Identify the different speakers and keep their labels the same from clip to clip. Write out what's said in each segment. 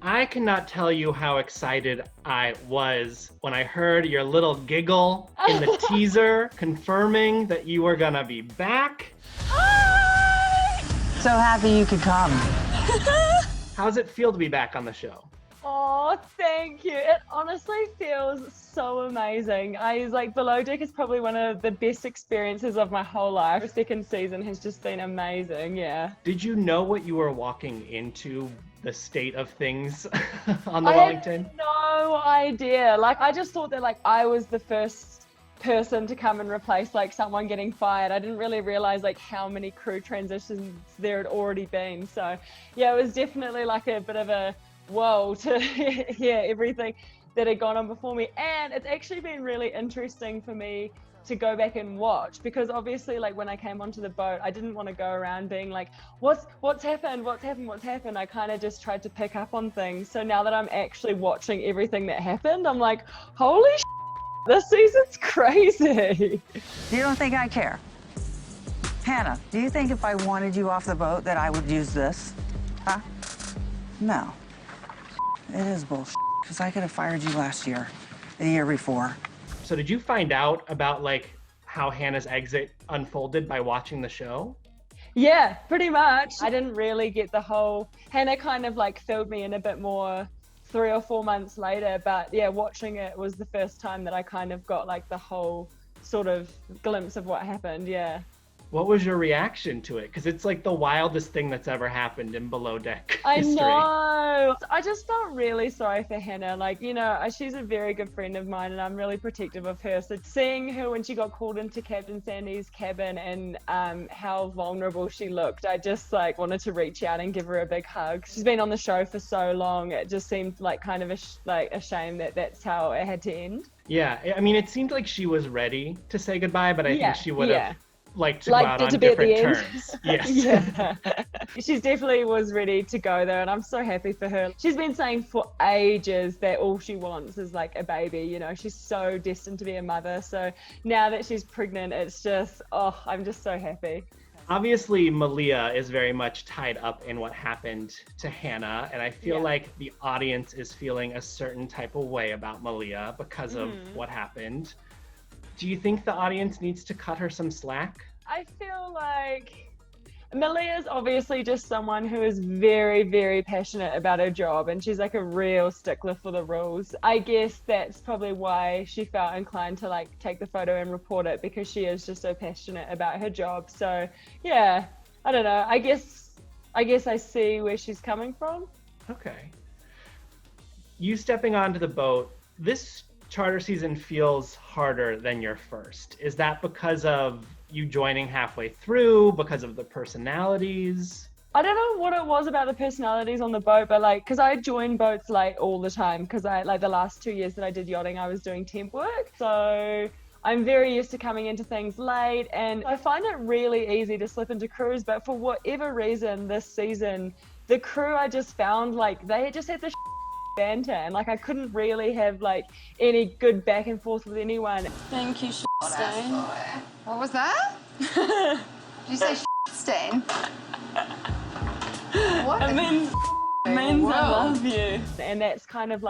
Speaker 1: I cannot tell you how excited I was when I heard your little giggle in the teaser confirming that you were gonna be back.
Speaker 2: So happy you could come.
Speaker 1: How's it feel to be back on the show?
Speaker 3: Oh, thank you. It honestly feels so amazing. Below Deck is probably one of the best experiences of my whole life. The second season has just been amazing, yeah.
Speaker 1: Did you know what you were walking into, the state of things on the Wellington?
Speaker 3: I had no idea. I just thought that I was the first person to come and replace someone getting fired. I didn't really realize how many crew transitions there had already been. So yeah, it was definitely a bit of a whoa to hear everything that had gone on before me. And it's actually been really interesting for me to go back and watch, because obviously when I came onto the boat, I didn't want to go around being what's happened. I kind of just tried to pick up on things. So now that I'm actually watching everything that happened, I'm like, holy this season's crazy.
Speaker 2: You don't think I care? Hannah, do you think if I wanted you off the boat that I would use this? Huh? No. It is bullshit, because I could have fired you last year, the year before.
Speaker 1: So did you find out about how Hannah's exit unfolded by watching the show?
Speaker 3: Yeah, pretty much. I didn't really get the whole, Hannah kind of filled me in a bit more 3 or 4 months later, but yeah, watching it was the first time that I kind of got the whole sort of glimpse of what happened, yeah.
Speaker 1: What was your reaction to it? Because it's the wildest thing that's ever happened in Below Deck history.
Speaker 3: I know. I just felt really sorry for Hannah. She's a very good friend of mine and I'm really protective of her. So seeing her when she got called into Captain Sandy's cabin and how vulnerable she looked, I just wanted to reach out and give her a big hug. She's been on the show for so long. It just seemed kind of a shame that that's how it had to end.
Speaker 1: Yeah, I mean, it seemed like she was ready to say goodbye, but I think she would have to go out
Speaker 3: it
Speaker 1: on
Speaker 3: to be at the
Speaker 1: different
Speaker 3: end.
Speaker 1: terms. Yes.
Speaker 3: Yeah. She definitely was ready to go there and I'm so happy for her. She's been saying for ages that all she wants is a baby, she's so destined to be a mother. So now that she's pregnant, it's just, I'm just so happy.
Speaker 1: Obviously, Malia is very much tied up in what happened to Hannah, and I feel like the audience is feeling a certain type of way about Malia because of what happened. Do you think the audience needs to cut her some slack?
Speaker 3: I feel like Malia's obviously just someone who is very, very passionate about her job and she's a real stickler for the rules. I guess that's probably why she felt inclined to take the photo and report it, because she is just so passionate about her job. So yeah, I don't know. I guess I see where she's coming from.
Speaker 1: Okay. You stepping onto the boat, this charter season feels harder than your first. Is that because of you joining halfway through, because of the personalities?
Speaker 3: I don't know what it was about the personalities on the boat, but because I joined boats late all the time, because I the last 2 years that I did yachting, I was doing temp work. So I'm very used to coming into things late and I find it really easy to slip into crews, but for whatever reason this season, the crew I just found they just had this banter and I couldn't really have any good back and forth with anyone.
Speaker 4: Thank you, Stain. What was that? Did you say Stain? What?
Speaker 3: It means I love you. And that's kind of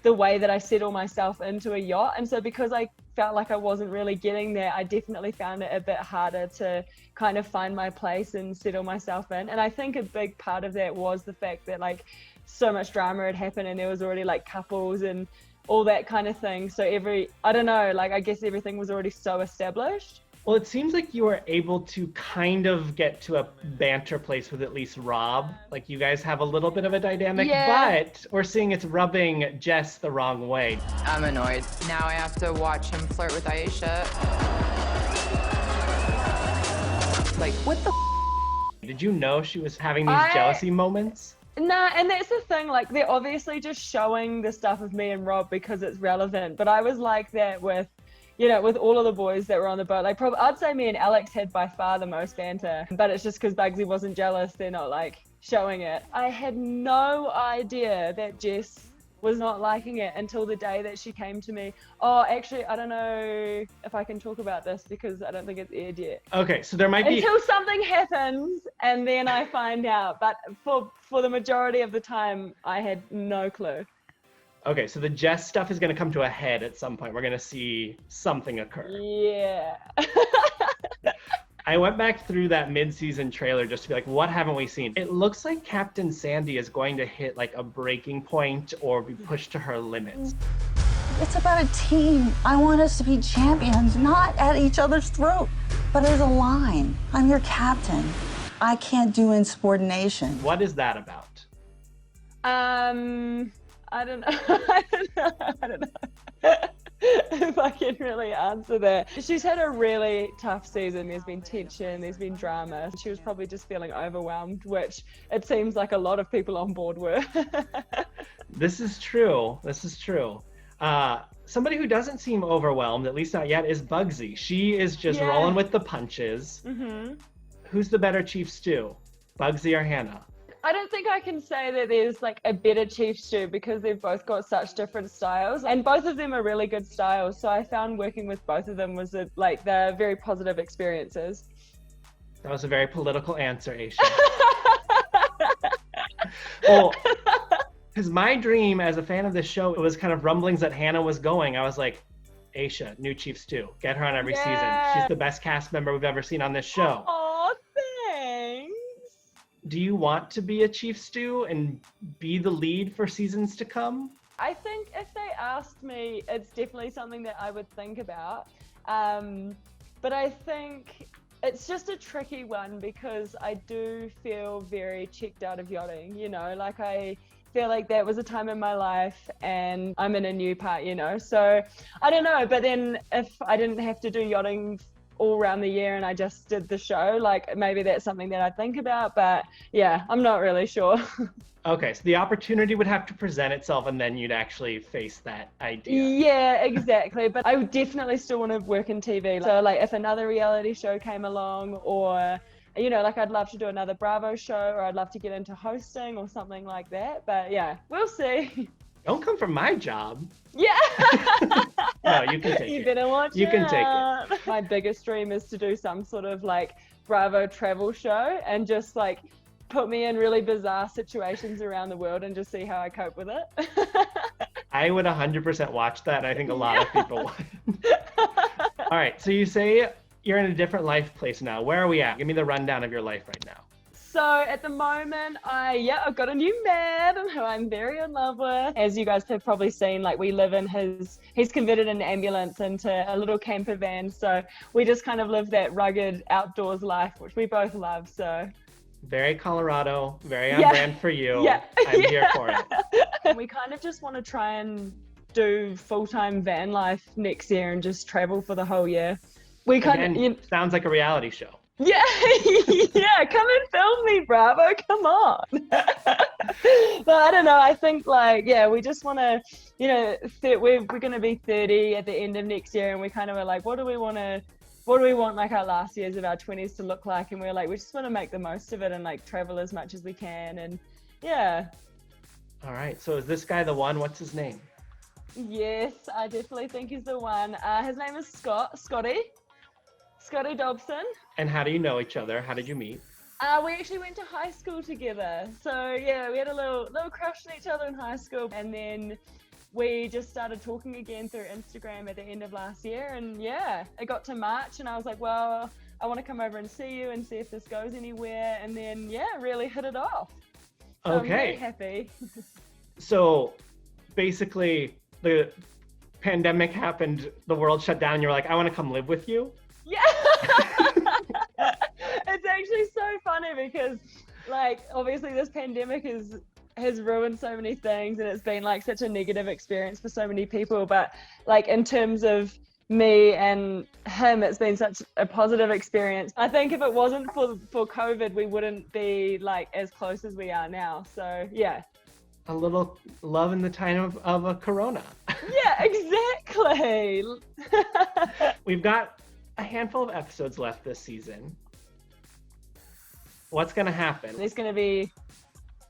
Speaker 3: the way that I settle myself into a yacht. And so because I felt like I wasn't really getting there, I definitely found it a bit harder to kind of find my place and settle myself in. And I think a big part of that was the fact that so much drama had happened and there was already couples and all that kind of thing. So I don't know, I guess everything was already so established.
Speaker 1: Well, it seems like you were able to kind of get to a banter place with at least Rob. You guys have a little bit of a dynamic, but we're seeing it's rubbing Jess the wrong way.
Speaker 4: I'm annoyed. Now I have to watch him flirt with Aesha. What the
Speaker 1: Did you know she was having these jealousy moments?
Speaker 3: Nah, and that's the thing, they're obviously just showing the stuff of me and Rob because it's relevant, but I was like that with with all of the boys that were on the boat. I'd say me and Alex had by far the most banter, but it's just because Bugsy wasn't jealous, they're not showing it. I had no idea that Jess was not liking it until the day that she came to me. Oh, actually, I don't know if I can talk about this because I don't think it's aired yet.
Speaker 1: Okay, so there might be...
Speaker 3: Until something happens and then I find out. But for the majority of the time, I had no clue.
Speaker 1: Okay, so the Jess stuff is going to come to a head at some point. We're going to see something occur.
Speaker 3: Yeah.
Speaker 1: I went back through that mid-season trailer just to be like, what haven't we seen? It looks like Captain Sandy is going to hit like a breaking point or be pushed to her limits.
Speaker 2: It's about a team. I want us to be champions, not at each other's throat. But there's a line. I'm your captain. I can't do insubordination.
Speaker 1: What is that about?
Speaker 3: I don't know. I don't know. If I can really answer that. She's had a really tough season. There's been tension, there's been drama. She was probably just feeling overwhelmed, which it seems like a lot of people on board were.
Speaker 1: This is true. This is true. Somebody who doesn't seem overwhelmed, at least not yet, is Bugsy. She is just rolling with the punches. Mm-hmm. Who's the better chief stew, Bugsy or Hannah?
Speaker 3: I don't think I can say that there's like a better chief stew because they've both got such different styles and both of them are really good styles. So I found working with both of them was they're very positive experiences.
Speaker 1: That was a very political answer, Aesha. Well, because my dream as a fan of this show, it was kind of rumblings that Hannah was going. I was like, Aesha, new chief stew. Get her on every season. She's the best cast member we've ever seen on this show.
Speaker 3: Oh, thanks.
Speaker 1: Do you want to be a chief stew and be the lead for seasons to come?
Speaker 3: I think if they asked me, it's definitely something that I would think about. But I think it's just a tricky one because I do feel very checked out of yachting, you know, like I feel like that was a time in my life and I'm in a new part, you know, so I don't know. But then if I didn't have to do yachting all around the year and I just did the show, like maybe that's something that I'd think about, but yeah, I'm not really sure.
Speaker 1: Okay, so the opportunity would have to present itself and then you'd actually face that idea.
Speaker 3: Yeah, exactly. But I would definitely still want to work in TV. So like if another reality show came along or, you know, like I'd love to do another Bravo show or I'd love to get into hosting or something like that. But yeah, we'll see.
Speaker 1: Don't come for my job.
Speaker 3: Yeah.
Speaker 1: No, you can take it.
Speaker 3: You better watch
Speaker 1: You can take it.
Speaker 3: My biggest dream is to do some sort of like Bravo travel show and just like put me in really bizarre situations around the world and just see how I cope with it.
Speaker 1: I would 100% watch that, and I think a lot of people would. All right, so you say you're in a different life place now. Where are we at? Give me the rundown of your life right now.
Speaker 3: So at the moment, I've got a new man who I'm very in love with. As you guys have probably seen, like we live in he's converted an ambulance into a little camper van. So we just kind of live that rugged outdoors life, which we both love, so.
Speaker 1: Very Colorado, very on brand for you.
Speaker 3: Yeah.
Speaker 1: I'm here for it.
Speaker 3: We kind of just want to try and do full-time van life next year and just travel for the whole year. We kind of
Speaker 1: sounds like a reality show.
Speaker 3: Yeah, yeah, come and film me, Bravo, come on. But I don't know, I think like, yeah, we just want to, you know, we're going to be 30 at the end of next year and we kind of are like, what do we want like our last years of our 20s to look like? And we're like, we just want to make the most of it and like travel as much as we can. And yeah.
Speaker 1: All right. So is this guy the one? What's his name?
Speaker 3: Yes, I definitely think he's the one. His name is Scotty Dobson.
Speaker 1: And how do you know each other? How did you meet?
Speaker 3: We actually went to high school together. So yeah, we had a little crush on each other in high school. And then we just started talking again through Instagram at the end of last year. And yeah, it got to March and I was like, well, I want to come over and see you and see if this goes anywhere. And then, yeah, really hit it off. So
Speaker 1: okay.
Speaker 3: I'm really happy.
Speaker 1: So basically the pandemic happened, the world shut down. You're like, I want to come live with you.
Speaker 3: Yeah. It's actually so funny because like, obviously this pandemic has ruined so many things and it's been like such a negative experience for so many people, but like in terms of me and him, it's been such a positive experience. I think if it wasn't for COVID, we wouldn't be like as close as we are now. So yeah.
Speaker 1: A little love in the time of a Corona.
Speaker 3: Yeah, exactly.
Speaker 1: We've got a handful of episodes left this season. What's going to happen?
Speaker 3: There's going to be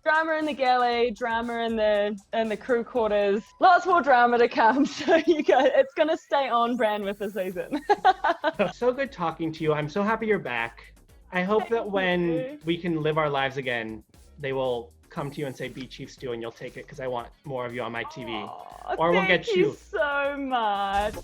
Speaker 3: Drama in the galley, drama in the crew quarters. Lots more drama to come. So it's gonna stay on brand with the season.
Speaker 1: So good talking to you. I'm so happy you're back. I hope that when we can live our lives again, they will come to you and say, "Be Chief Stew," and you'll take it because I want more of you on my TV.
Speaker 3: Aw,
Speaker 1: or we'll get
Speaker 3: thank you so much.